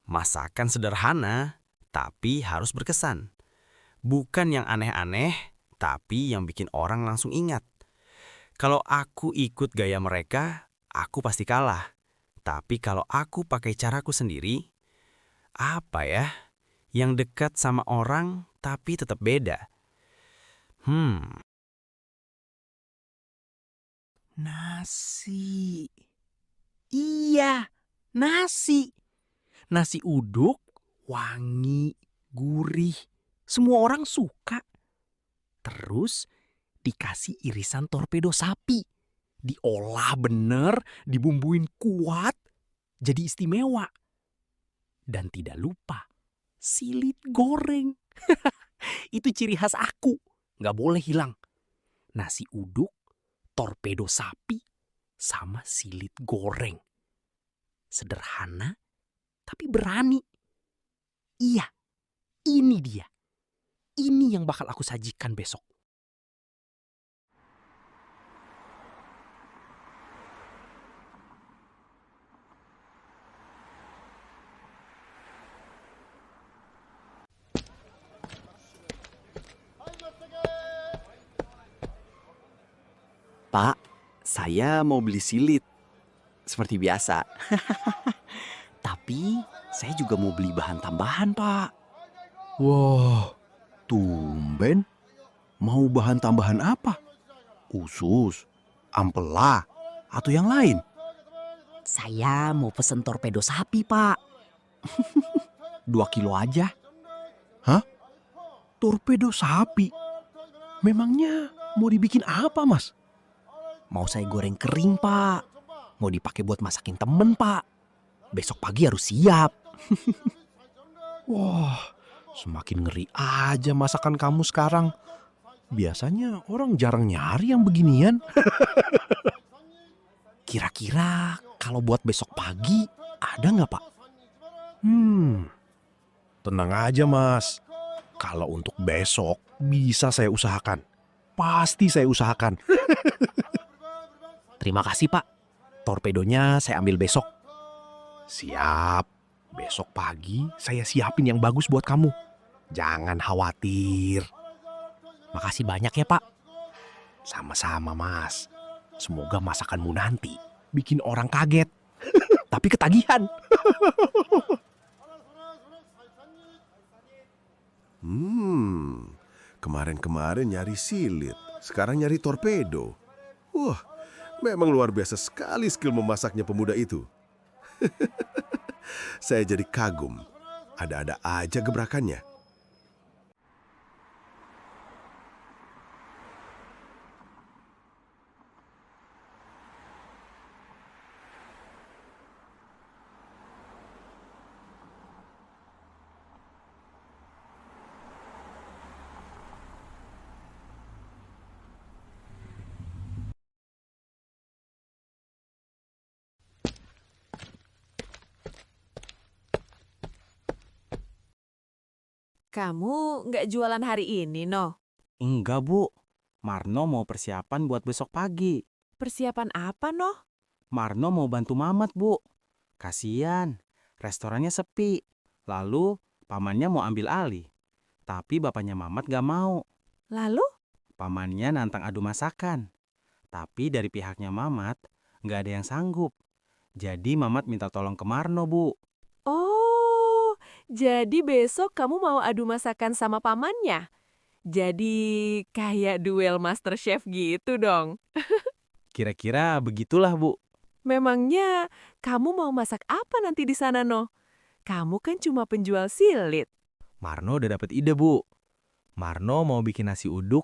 Masakan sederhana, tapi harus berkesan. Bukan yang aneh-aneh, tapi yang bikin orang langsung ingat. Kalau aku ikut gaya mereka, aku pasti kalah. Tapi kalau aku pakai caraku sendiri, apa ya? Yang dekat sama orang, tapi tetap beda. Nasi. Iya, nasi. Nasi uduk, wangi, gurih. Semua orang suka. Terus dikasih irisan torpedo sapi. Diolah bener, dibumbuin kuat, jadi istimewa. Dan tidak lupa, silit goreng. Itu ciri khas aku. Nggak boleh hilang. Nasi uduk, torpedo sapi, sama silit goreng. Sederhana, tapi berani. Iya, ini dia. Ini yang bakal aku sajikan besok. Pak, saya mau beli silit. Seperti biasa. Tapi saya juga mau beli bahan tambahan, Pak. Wah, tumben. Mau bahan tambahan apa? Usus, ampela, atau yang lain? Saya mau pesen torpedo sapi, Pak. 2 kilo aja. Hah? Torpedo sapi? Memangnya mau dibikin apa, Mas? Mau saya goreng kering, Pak. Mau dipakai buat masakin temen, Pak. Besok pagi harus siap. Wah, semakin ngeri aja masakan kamu sekarang. Biasanya orang jarang nyari yang beginian. Kira-kira kalau buat besok pagi ada nggak, Pak? Tenang aja, Mas. Kalau untuk besok bisa saya usahakan. Pasti saya usahakan. Terima kasih, Pak. Torpedonya saya ambil besok. Siap. Besok pagi saya siapin yang bagus buat kamu. Jangan khawatir. Makasih banyak ya, Pak. Sama-sama, Mas. Semoga masakanmu nanti bikin orang kaget. Tapi ketagihan. Kemarin-kemarin nyari silit, sekarang nyari torpedo. Wah, memang luar biasa sekali skill memasaknya pemuda itu. Saya jadi kagum. Ada-ada aja gebrakannya. Kamu nggak jualan hari ini, noh? Enggak, Bu. Marno mau persiapan buat besok pagi. Persiapan apa, noh? Marno mau bantu Mamat, Bu. Kasian, restorannya sepi. Lalu, pamannya mau ambil alih. Tapi bapaknya Mamat gak mau. Lalu? Pamannya nantang adu masakan. Tapi dari pihaknya Mamat, gak ada yang sanggup. Jadi Mamat minta tolong ke Marno, Bu. Oh, jadi besok kamu mau adu masakan sama pamannya? Jadi kayak duel Master Chef gitu dong. Kira-kira begitulah, Bu. Memangnya kamu mau masak apa nanti di sana, noh? Kamu kan cuma penjual silit. Marno udah dapet ide, Bu. Marno mau bikin nasi uduk,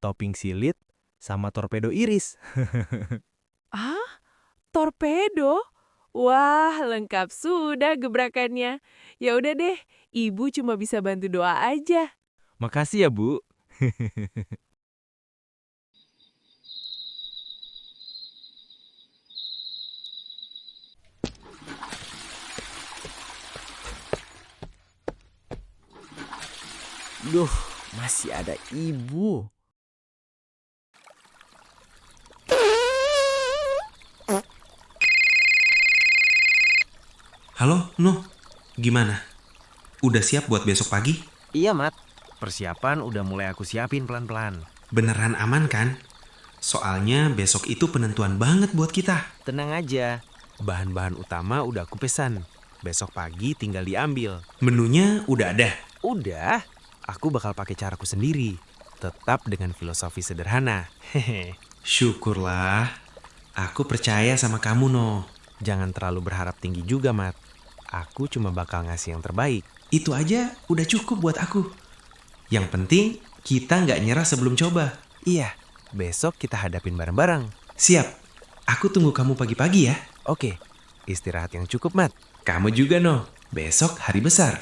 topping silit, sama torpedo iris. Ah, torpedo? Wah, lengkap sudah gebrakannya. Ya udah deh, ibu cuma bisa bantu doa aja. Makasih ya, Bu. Duh, masih ada ibu. Halo, Nuh. Gimana? Udah siap buat besok pagi? Iya, Mat. Persiapan udah mulai aku siapin pelan-pelan. Beneran aman kan? Soalnya besok itu penentuan banget buat kita. Tenang aja. Bahan-bahan utama udah aku pesan. Besok pagi tinggal diambil. Menunya udah ada. Udah, aku bakal pakai caraku sendiri. Tetap dengan filosofi sederhana. Hehe. Syukurlah. Aku percaya sama kamu, Noh. Jangan terlalu berharap tinggi juga, Mat. Aku cuma bakal ngasih yang terbaik. Itu aja udah cukup buat aku. Yang penting kita nggak nyerah sebelum coba. Iya, besok kita hadapin bareng-bareng. Siap. Aku tunggu kamu pagi-pagi ya. Oke, istirahat yang cukup, Mat. Kamu juga, Noh. Besok hari besar.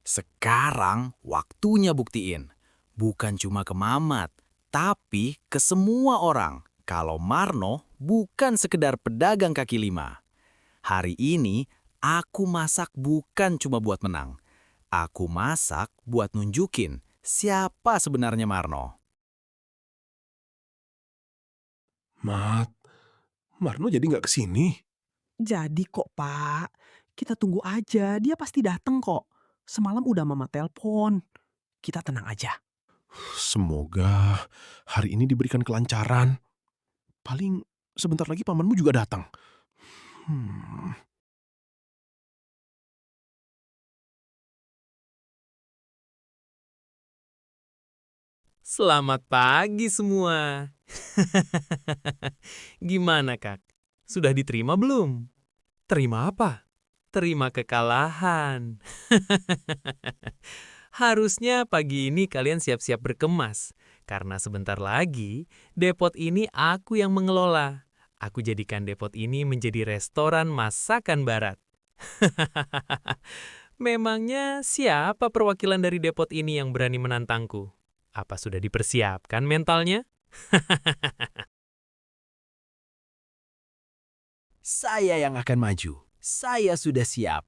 Sekarang waktunya buktiin. Bukan cuma ke Mamat, tapi ke semua orang. Kalau Marno bukan sekedar pedagang kaki lima. Hari ini aku masak bukan cuma buat menang. Aku masak buat nunjukin siapa sebenarnya Marno. Mat, Marno jadi nggak kesini? Jadi kok, Pak. Kita tunggu aja, dia pasti dateng kok. Semalam udah mama telepon. Kita tenang aja. Semoga hari ini diberikan kelancaran. Paling sebentar lagi pamanmu juga datang. Selamat pagi semua. Gimana, Kak? Sudah diterima belum? Terima apa? Terima kekalahan. Harusnya pagi ini kalian siap-siap berkemas, karena sebentar lagi depot ini aku yang mengelola. Aku jadikan depot ini menjadi restoran masakan barat. Memangnya siapa perwakilan dari depot ini yang berani menantangku? Apa sudah dipersiapkan mentalnya? Saya yang akan maju. Saya sudah siap.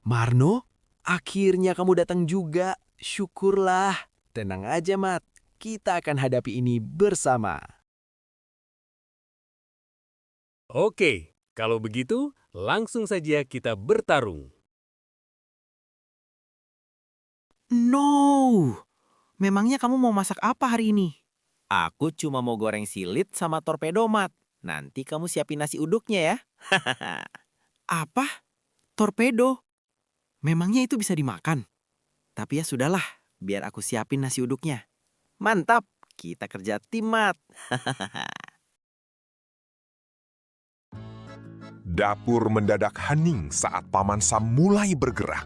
Marno, akhirnya kamu datang juga. Syukurlah. Tenang aja, Mat. Kita akan hadapi ini bersama. Oke, kalau begitu langsung saja kita bertarung. No! Memangnya kamu mau masak apa hari ini? Aku cuma mau goreng silit sama torpedo, Mat. Nanti kamu siapin nasi uduknya ya. Apa? Torpedo? Memangnya itu bisa dimakan? Tapi ya sudahlah, biar aku siapin nasi uduknya. Mantap, kita kerja tim, Mat. Dapur mendadak hening saat Paman Sam mulai bergerak.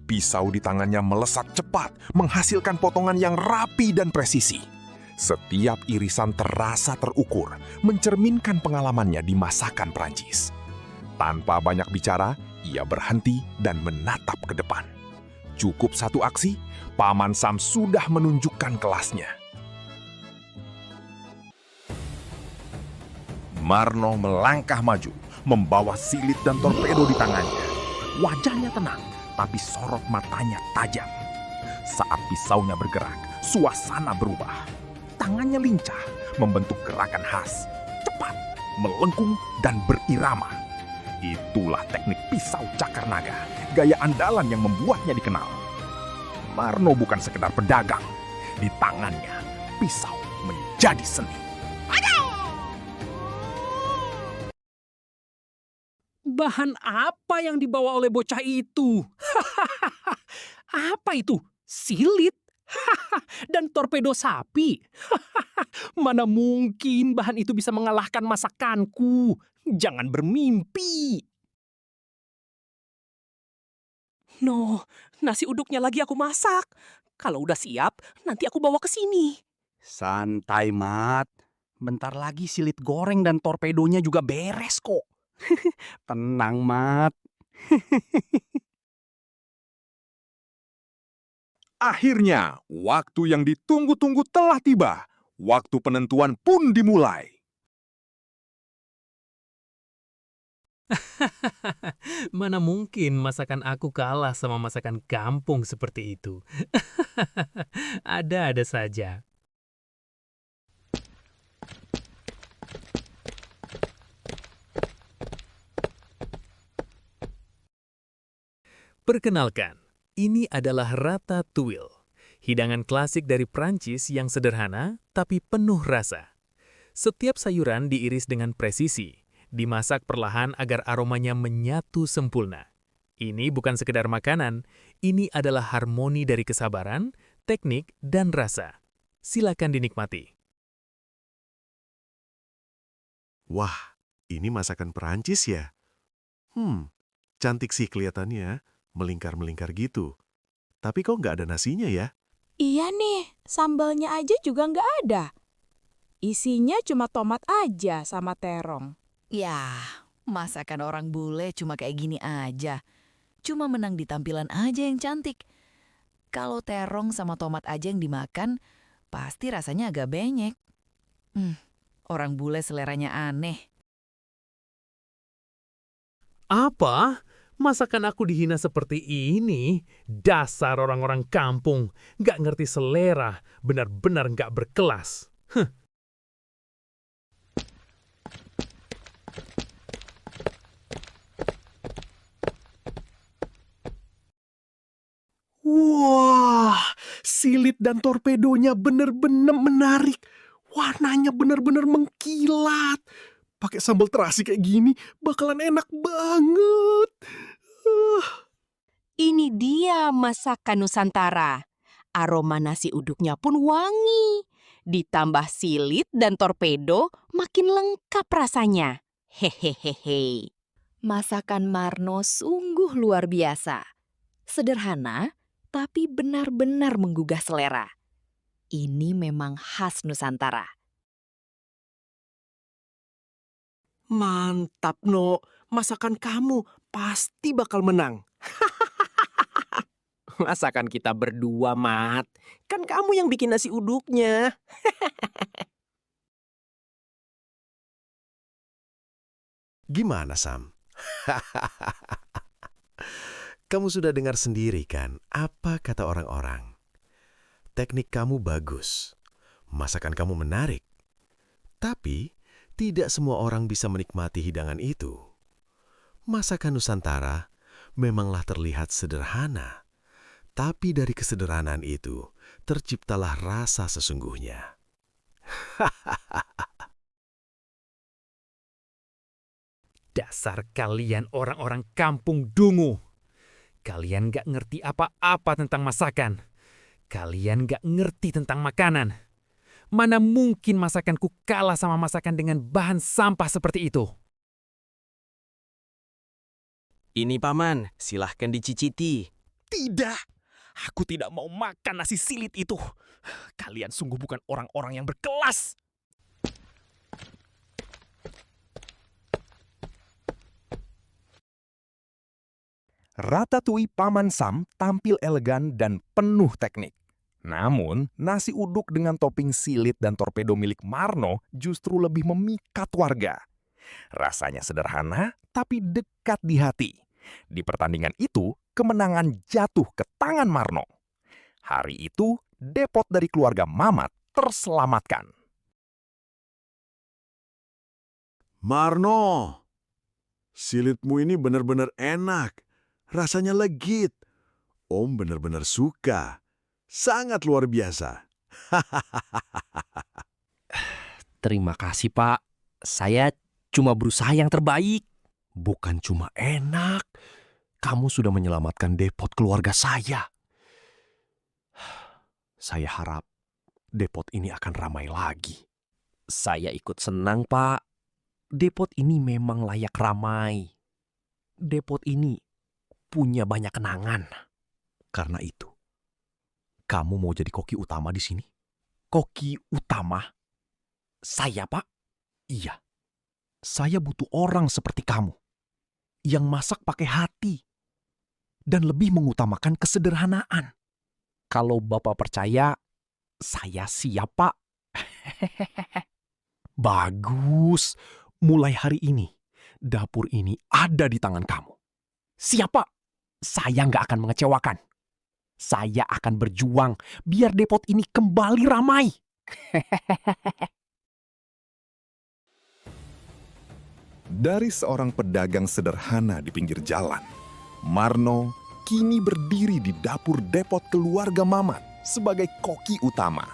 Pisau di tangannya melesat cepat, menghasilkan potongan yang rapi dan presisi. Setiap irisan terasa terukur, mencerminkan pengalamannya di masakan Prancis. Tanpa banyak bicara, ia berhenti dan menatap ke depan. Cukup satu aksi, Paman Sam sudah menunjukkan kelasnya. Marno melangkah maju, membawa silit dan torpedo di tangannya. Wajahnya tenang, tapi sorot matanya tajam. Saat pisaunya bergerak, suasana berubah. Tangannya lincah, membentuk gerakan khas. Cepat, melengkung, dan berirama. Itulah teknik pisau cakar naga, gaya andalan yang membuatnya dikenal. Marno bukan sekedar pedagang. Di tangannya, pisau menjadi seni. Bahan apa yang dibawa oleh bocah itu? Apa itu? Silit? Dan torpedo sapi? Mana mungkin bahan itu bisa mengalahkan masakanku? Jangan bermimpi. No, nasi uduknya lagi aku masak. Kalau udah siap, nanti aku bawa ke sini. Santai, Mat. Bentar lagi silit goreng dan torpedonya juga beres kok. Tenang, Mat. Akhirnya, waktu yang ditunggu-tunggu telah tiba. Waktu penentuan pun dimulai. Mana mungkin masakan aku kalah sama masakan kampung seperti itu. Ada-ada saja. Perkenalkan, ini adalah ratatouille, hidangan klasik dari Prancis yang sederhana tapi penuh rasa. Setiap sayuran diiris dengan presisi, dimasak perlahan agar aromanya menyatu sempurna. Ini bukan sekedar makanan, ini adalah harmoni dari kesabaran, teknik, dan rasa. Silakan dinikmati. Wah, ini masakan Perancis ya? Cantik sih kelihatannya, melingkar-melingkar gitu. Tapi kok nggak ada nasinya ya? Iya nih, sambalnya aja juga nggak ada. Isinya cuma tomat aja sama terong. Yah, masakan orang bule cuma kayak gini aja. Cuma menang di tampilan aja yang cantik. Kalau terong sama tomat aja yang dimakan, pasti rasanya agak benyek. Orang bule seleranya aneh. Apa? Masakan aku dihina seperti ini? Dasar orang-orang kampung, nggak ngerti selera, benar-benar nggak berkelas. Wah, silit dan torpedonya bener-bener menarik. Warnanya bener-bener mengkilat. Pakai sambal terasi kayak gini bakalan enak banget. Ini dia masakan Nusantara. Aroma nasi uduknya pun wangi. Ditambah silit dan torpedo makin lengkap rasanya. Hehehehe. Masakan Marno sungguh luar biasa. Sederhana, tapi benar-benar menggugah selera. Ini memang khas Nusantara. Mantap, No. Masakan kamu pasti bakal menang. Masakan kita berdua, Mat. Kan kamu yang bikin nasi uduknya. Gimana, Sam? Kamu sudah dengar sendiri kan apa kata orang-orang? Teknik kamu bagus, masakan kamu menarik. Tapi, tidak semua orang bisa menikmati hidangan itu. Masakan Nusantara memanglah terlihat sederhana. Tapi dari kesederhanaan itu, terciptalah rasa sesungguhnya. Dasar kalian orang-orang kampung dungu. Kalian gak ngerti apa-apa tentang masakan. Kalian gak ngerti tentang makanan. Mana mungkin masakanku kalah sama masakan dengan bahan sampah seperti itu? Ini Paman, silahkan dicicipi. Tidak, aku tidak mau makan nasi silit itu. Kalian sungguh bukan orang-orang yang berkelas. Ratatouille Paman Sam tampil elegan dan penuh teknik. Namun, nasi uduk dengan topping silit dan torpedo milik Marno justru lebih memikat warga. Rasanya sederhana, tapi dekat di hati. Di pertandingan itu, kemenangan jatuh ke tangan Marno. Hari itu, depot dari keluarga Mamat terselamatkan. Marno, silitmu ini benar-benar enak. Rasanya legit. Om benar-benar suka. Sangat luar biasa. Terima kasih, Pak. Saya cuma berusaha yang terbaik. Bukan cuma enak, kamu sudah menyelamatkan depot keluarga saya. Saya harap depot ini akan ramai lagi. Saya ikut senang, Pak. Depot ini memang layak ramai. Depot ini punya banyak kenangan. Karena itu, kamu mau jadi koki utama di sini? Koki utama? Saya, Pak? Iya. Saya butuh orang seperti kamu. Yang masak pakai hati. Dan lebih mengutamakan kesederhanaan. Kalau Bapak percaya, saya siap, Pak. Bagus. Mulai hari ini, dapur ini ada di tangan kamu. Siap, Pak. Saya nggak akan mengecewakan. Saya akan berjuang biar depot ini kembali ramai. Dari seorang pedagang sederhana di pinggir jalan, Marno kini berdiri di dapur depot keluarga Mamat sebagai koki utama.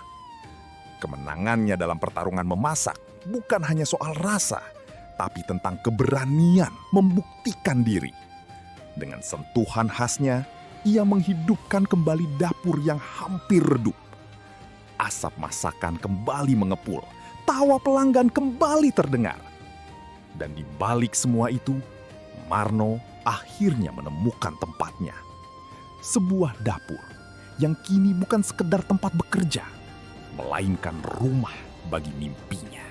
Kemenangannya dalam pertarungan memasak bukan hanya soal rasa, tapi tentang keberanian membuktikan diri. Dengan sentuhan khasnya, ia menghidupkan kembali dapur yang hampir redup. Asap masakan kembali mengepul, tawa pelanggan kembali terdengar. Dan di balik semua itu, Marno akhirnya menemukan tempatnya. Sebuah dapur yang kini bukan sekedar tempat bekerja, melainkan rumah bagi mimpinya.